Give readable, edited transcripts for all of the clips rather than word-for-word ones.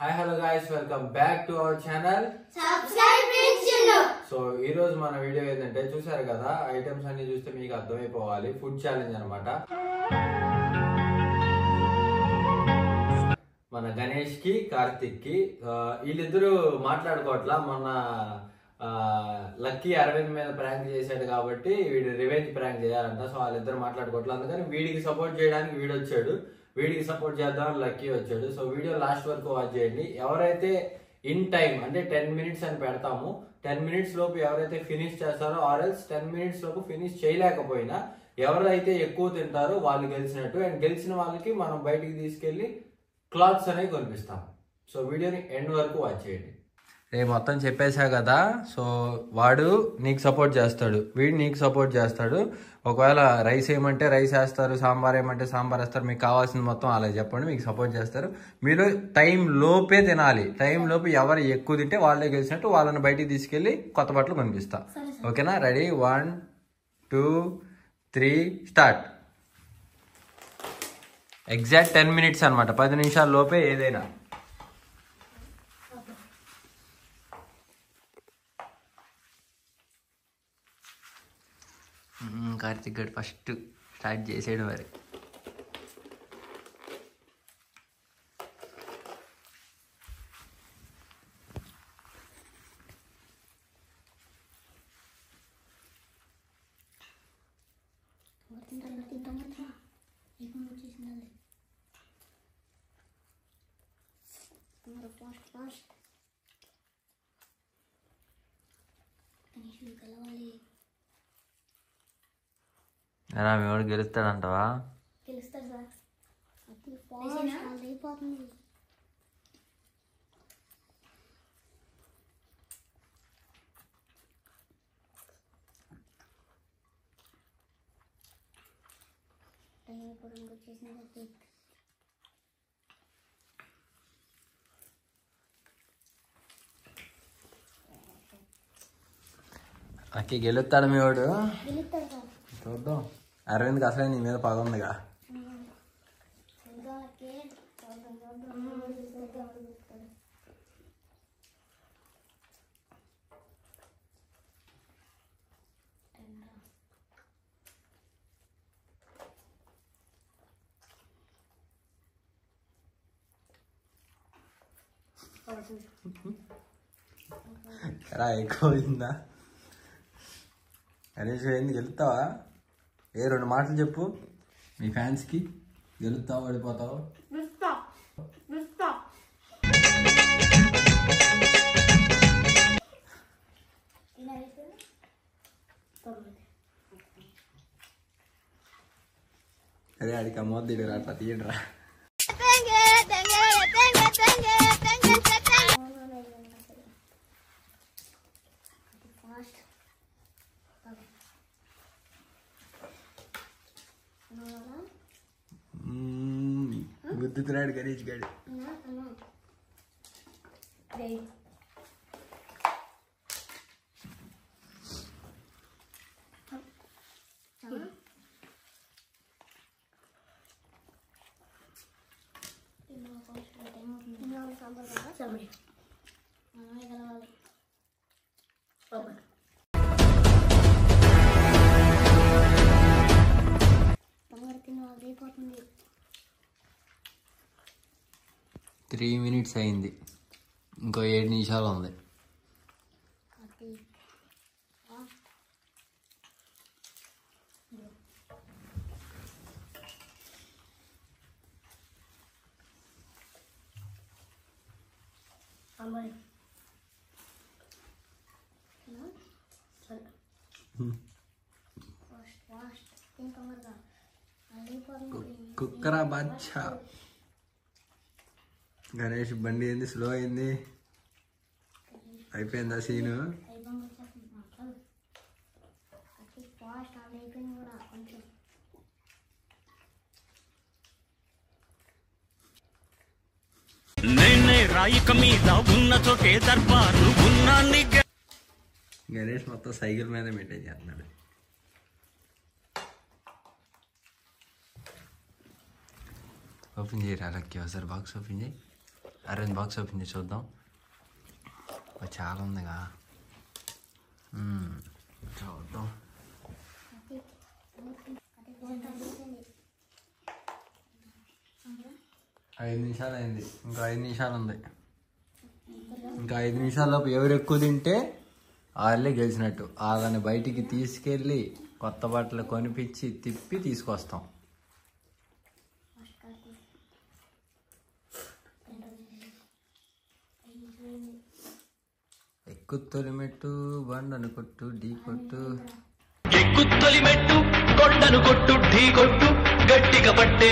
Hi, hello guys, welcome back to our channel. Subscribe channel. So, ఈ రోజు మన video ఏంటంటే చూసారు కదా ఐటమ్స్ అన్ని చూస్తే మీకు అర్థమైపోవాలి ఫుడ్ ఛాలెంజ్ అన్నమాట. మన గణేష్ కి కార్తిక్ కి వీళ్ళిద్దరూ మాట్లాడుకోవట్లా మొన్న లక్కీ అరవింద్ మీద ప్రాంక్ చేశాడు కాబట్టి వీడు రివెంజ్ ప్రాంక్ చేయాలంట. సో వాళ్ళిద్దరు మాట్లాడుకోవట్లేదు, అందుకని వీడికి సపోర్ట్ చేయడానికి వీడు వచ్చాడు. వీడికి సపోర్ట్ చేద్దాం లక్కీ వచ్చాడు. సో వీడియో లాస్ట్ వరకు వాచ్ చేయండి. ఎవరైతే ఇన్ టైం అంటే 10 minutes అని పెడతాము, 10 minutes లోపు ఎవరైతే ఫినిష్ చేస్తారో ఆర్ఎల్స్ 10 minutes లోపు ఫినిష్ చేయలేకపోయినా ఎవరైతే ఎక్కువ తింటారో వాళ్ళు గెలిచినట్టు. అండ్ గెలిచిన వాళ్ళకి మనం బయటికి తీసుకెళ్లి క్లాత్స్ అనేవి కొనిపిస్తాం. సో వీడియోని ఎండ్ వరకు వాచ్ చేయండి. రేపు మొత్తం చెప్పేశా కదా. సో వాడు నీకు సపోర్ట్ చేస్తాడు, వీడు నీకు సపోర్ట్ చేస్తాడు. ఒకవేళ రైస్ ఏమంటే రైస్ వేస్తారు, సాంబార్ ఏమంటే సాంబార్ వేస్తారు. మీకు కావాల్సింది మొత్తం అలా చెప్పండి, మీకు సపోర్ట్ చేస్తారు. మీరు టైం లోపే తినాలి. టైం లోపు ఎవరు ఎక్కువ తింటే వాళ్ళే గెలిచినట్టు. వాళ్ళని బయటికి తీసుకెళ్ళి కొత్త బట్టలు కనిపిస్తా. ఓకేనా? రెడీ? 1 2 3 స్టార్ట్. ఎగ్జాక్ట్ 10 minutes అనమాట, 10 నిమిషాల లోపే ఏదైనా. కార్తిక్ గడ్ ఫస్ట్ స్టార్ట్ చేసాడు మరి. మేవాడు గెలుస్తాడంటవా? గెలుస్తాడు సార్. అయిపోతుంది. అక్కి గెలుస్తాడు మేవాడు. గెలుస్తాడు సార్. చూద్దాం. అరవింద్కి అసలే నీ మీద పగ ఉందిగా. ఎలా ఎక్కువైందా? గణేష్ ఏంది గెలుస్తావా? 2 మాటలు చెప్పు మీ ఫ్యాన్స్కి. గెలుస్తావు, ఓడిపోతావు? అదే అడికి అమ్మొద్దు రా, అట్లా తీయండి రా. గుద్దుతున్నాడు గణేష్ గారు. అయిపోతుంది. 3 minutes అయింది, ఇంకో 7 నిమిషాలు ఉంది. కుక్కరా బాద్షా. గణేష్ బండి ఏంది స్లో అయింది? అయిపోయిందా సీను? గణేష్ మొత్తం సైకిల్ మీద మెయింటైన్ చేస్తున్నాడు. ఓపెన్ చేయరా లక్కీ, ఒకసారి బాక్స్ ఓపెన్ చేయి. అరేంజ్ బాక్స్ ఓపెన్ చేసి చూద్దాం. చాలా ఉందిగా, చూద్దాం. 5 నిమిషాలు అయింది, ఇంకా 5 నిమిషాలు ఉంది. ఇంకా 5 నిమిషాల్లోపు ఎవరు ఎక్కువ తింటే వాళ్ళే గెలిచినట్టు. వాళ్ళని బయటికి తీసుకెళ్ళి కొత్త బట్టలు కొనిపించి తిప్పి తీసుకొస్తాం. ఎక్కు తొలిమెట్టు బండను కొట్టు ఢీ కొట్టు, ఎక్కు తొలిమెట్టు కొండను కొట్టు ఢీ కొట్టు, గట్టిగా పట్టే.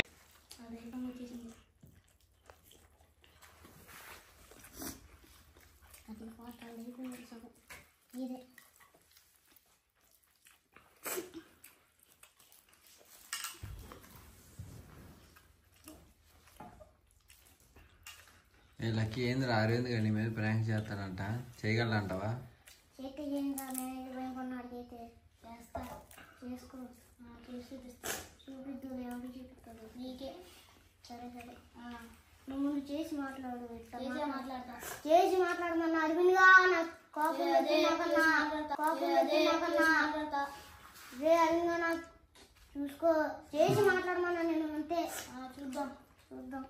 లక్కీ ఏంద్ర అరవింద్ గారి మీద ప్రాంక్ చేస్తానంట, చేయగలంటావా? నువ్వు చేసి మాట్లాడు, చేసి మాట్లాడమన్నా అరవింద్ గా నాకు కోపం నాకు చూసుకో, చేసి మాట్లాడమన్నా నేను అంతే. చూద్దాం చూద్దాం.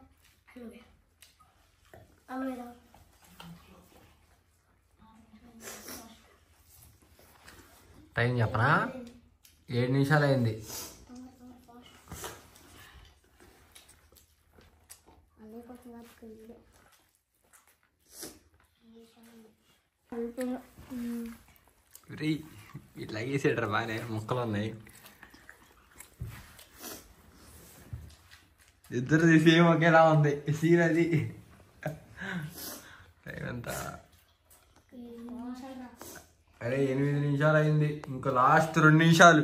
టైం చెప్పనా? 7 నిమిషాలు అయింది. ఇట్లా వేసేటరా బాగానే, ముక్కలు ఉన్నాయి. ఇద్దరు సేమ్ ఒకేలా ఉంది సీన్. అది టైం ఎంత? అరే 8 నిమిషాలు అయింది, ఇంకా లాస్ట్ 2 నిమిషాలు.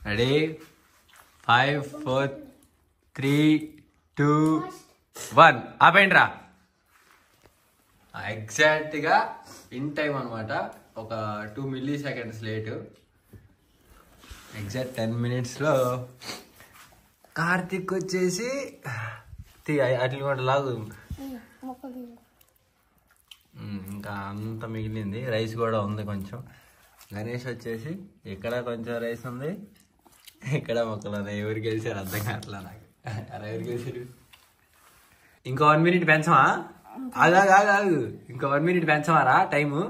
రెడీ? 5 4 3 2 1 ఆపేయండి రా. ఎగ్జాక్ట్గా ఇన్ టైం అనమాట, ఒక 2 మిల్లీ సెకండ్స్ లేటు. ఎగ్జాక్ట్ 10 మినిట్స్లో కార్తిక్ వచ్చేసి అట్లా కూడా లాగు. ఇంకా అంత మిగిలింది, రైస్ కూడా ఉంది కొంచెం. గణేష్ వచ్చేసి ఇక్కడ కొంచెం రైస్ ఉంది, ఇక్కడ మొక్కలు ఉన్నాయి. ఎవరు గెలిచారు అర్థం కావట్లా నాకు. అలా ఎవరు గెలిచారు? ఇంకో 1 మినిట్ పెంచమా? ఆగు, ఇంకో 1 మినిట్ పెంచమారా టైము?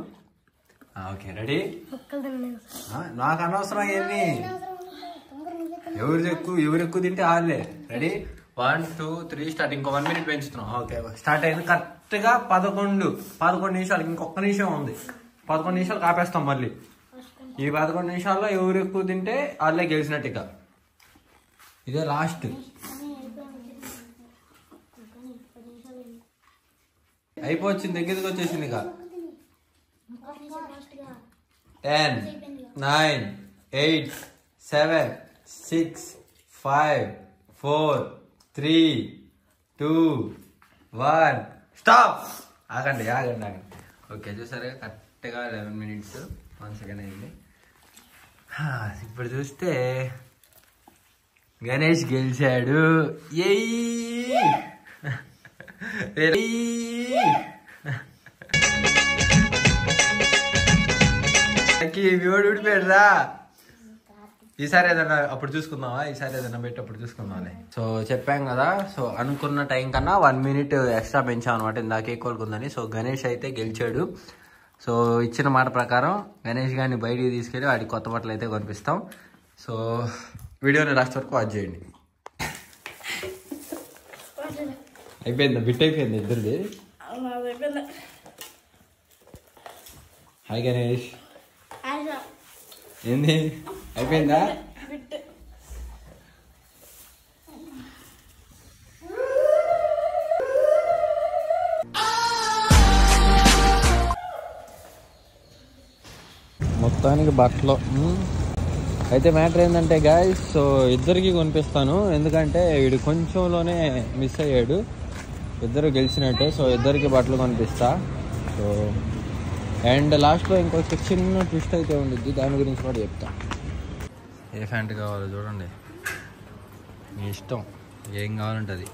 Okay ready? నాకు అనవసరం ఏమి. ఎవరు ఎక్కువ తింటే వాళ్ళే. రెడీ? 1 2 3 స్టార్ట్. ఇంకో 1 మినిట్ పెంచుతున్నాం. ఓకే స్టార్ట్ అయింది. కరెక్ట్గా 11 నిమిషాలు, ఇంకొక నిమిషం ఉంది. 11 నిమిషాలు ఆపేస్తాం మళ్ళీ. ఈ 11 నిమిషాల్లో ఎవరు ఎక్కువ తింటే వాళ్ళే గెలిచినట్టు. ఇక ఇదే లాస్ట్. అయిపోవచ్చింది, దగ్గరికి వచ్చేసింది. ఇక 10 9 8 7 6 5 4 3 2 1 స్టాప్. ఆగండి. ఓకే చూసారు, కరెక్ట్గా 11 మినిట్స్ 1 సెకండ్ అయింది. ఇప్పుడు చూస్తే గణేష్ గెలిచాడు. ఊడిపోయాడురా. ఈసారి ఏదైనా అప్పుడు చూసుకుందామా? ఈసారి ఏదైనా పెట్టి అప్పుడు చూసుకుందాంలే. సో చెప్పాం కదా, సో అనుకున్న టైం కన్నా 1 మినిట్ ఎక్స్ట్రా పెంచాం అనమాట, ఇందాక ఈక్వల్కుందని. సో గణేష్ అయితే గెలిచాడు. సో ఇచ్చిన మాట ప్రకారం గణేష్ గారిని బయటికి తీసుకెళ్ళి వాడికి కొత్త బట్టలు అయితే కొనిపిస్తాం. సో వీడియోని లాస్ట్ వరకు వాచ్ చేయండి. అయిపోయిందా? బిట్ అయిపోయింది ఇద్దరిది. హాయ్ గణేష్. ఏంది అయిపోయిందా? మొత్తానికి బట్టలు అయితే మ్యాటర్ ఏంటంటే గాయ్స్, సో ఇద్దరికి కొనిపిస్తాను. ఎందుకంటే వీడు కొంచెంలోనే మిస్ అయ్యాడు, ఇద్దరు గెలిచినట్టే. సో ఇద్దరికి బట్టలు కొనిపిస్తా. సో అండ్ లాస్ట్లో ఇంకొక చిన్న ట్విస్ట్ అయితే ఉండిద్ది, దాని గురించి కూడా చెప్తా. ఏ ప్యాంట్ కావాలో చూడండి. మీ ఇష్టం, ఏం కావాలంటే అది.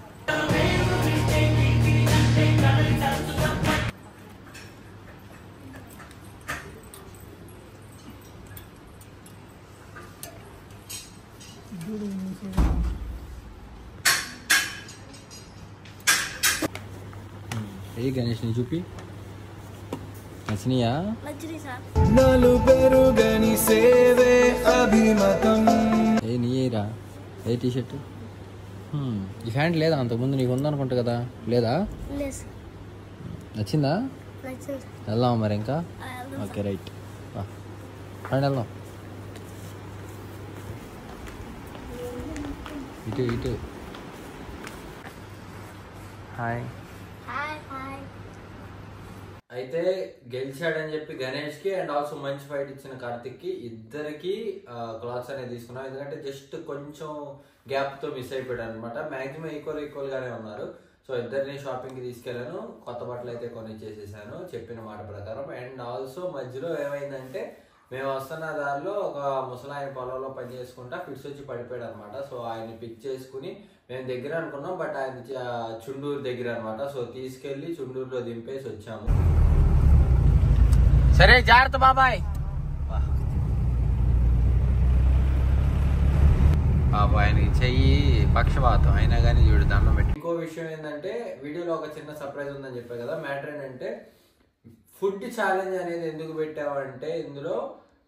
ఏ గణేష్ ని చూపి, నచ్చినాయా? ఏ నీయేరా, ఏ టీషర్ట్? ఈ ప్యాంట్ లేదా అంతకుముందు నీకు ఉందనుకుంటా కదా, లేదా? నచ్చిందా? వెళ్దామా మరి ఇంకా? ఓకే రైట్, రండి వెళ్దాం. ఇటు ఇటు. హాయ్. అయితే గెలిచాడని చెప్పి గణేష్ కి అండ్ ఆల్సో మంచి ఫైట్ ఇచ్చిన కార్తిక్ కి ఇద్దరికి క్లాత్స్ అనేది తీసుకున్నాం. ఎందుకంటే జస్ట్ కొంచెం గ్యాప్ తో మిస్ అయిపోయాడు అనమాట. మాక్సిమం ఈక్వల్ గానే ఉన్నారు. సో ఇద్దరిని షాపింగ్ కి తీసుకెళ్లాను, కొత్త బట్టలు అయితే కొని చేసేసాను చెప్పిన మాట ప్రకారం. అండ్ ఆల్సో మధ్యలో ఏమైందంటే మేము వస్తున్న దారిలో ఒక ముసలాయన పొలంలో పని చేసుకుంటా ఫిట్స్ వచ్చి పడిపోయాడు అనమాట. సో ఆయన పిక్ చేసుకుని మేము దగ్గర అనుకున్నాం, బట్ ఆయన చుండూరు దగ్గర అనమాట. సో తీసుకెళ్లి చుండూరులో దింపేసి వచ్చాము. సరే జాగ్రత్త బాబాయ్. బాబా ఆయనకి చెయ్యి పక్షపాతం అయినా కానీ చూడు దండం పెట్టి. ఇంకో విషయం ఏంటంటే వీడియోలో ఒక చిన్న సర్ప్రైజ్ ఉందని చెప్పాను కదా. మ్యాటర్ ఏంటంటే ఫుడ్ ఛాలెంజ్ అనేది ఎందుకు పెట్టామంటే ఇందులో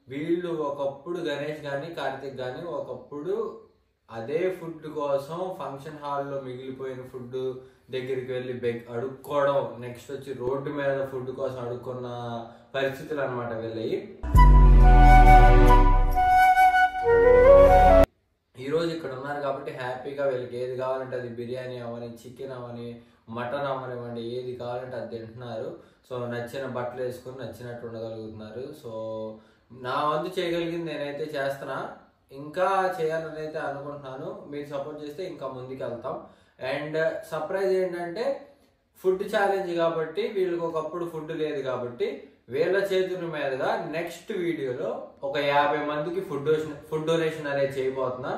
వీళ్ళు ఒకప్పుడు గణేష్ కానీ కార్తిక్ కానీ ఒకప్పుడు అదే ఫుడ్ కోసం ఫంక్షన్ హాల్లో మిగిలిపోయిన ఫుడ్ దగ్గరికి వెళ్ళి అడుక్కోవడం, నెక్స్ట్ వచ్చి రోడ్డు మీద ఫుడ్ కోసం అడుక్కున్న పరిస్థితులు అనమాట వెళ్ళయి. ఈరోజు ఇక్కడ ఉన్నారు కాబట్టి హ్యాపీగా వీళ్ళకి ఏది కావాలంటే అది బిర్యానీ అవని, చికెన్ అవని, మటన్ అవనివ్వండి, ఏది కావాలంటే అది తింటున్నారు. సో నచ్చిన బట్టలు వేసుకుని నచ్చినట్టు ఉండగలుగుతున్నారు. సో నా వంతు చేయగలిగింది నేనైతే చేస్తున్నా, ఇంకా చేయాలని అయితే అనుకుంటున్నాను. మీరు సపోర్ట్ చేస్తే ఇంకా ముందుకు వెళ్తాం. అండ్ సర్ప్రైజ్ ఏంటంటే ఫుడ్ ఛాలెంజ్ కాబట్టి వీళ్ళకి ఒకప్పుడు ఫుడ్ లేదు కాబట్టి వీళ్ళ చేతుల మీదుగా నెక్స్ట్ వీడియోలో ఒక 50 మందికి ఫుడ్ డొనేషన్ అనేది చేయబోతున్నా.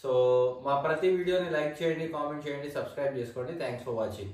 సో మా ప్రతి వీడియోని లైక్ చేయండి, కామెంట్ చేయండి, సబ్స్క్రైబ్ చేసుకోండి. Thanks for watching.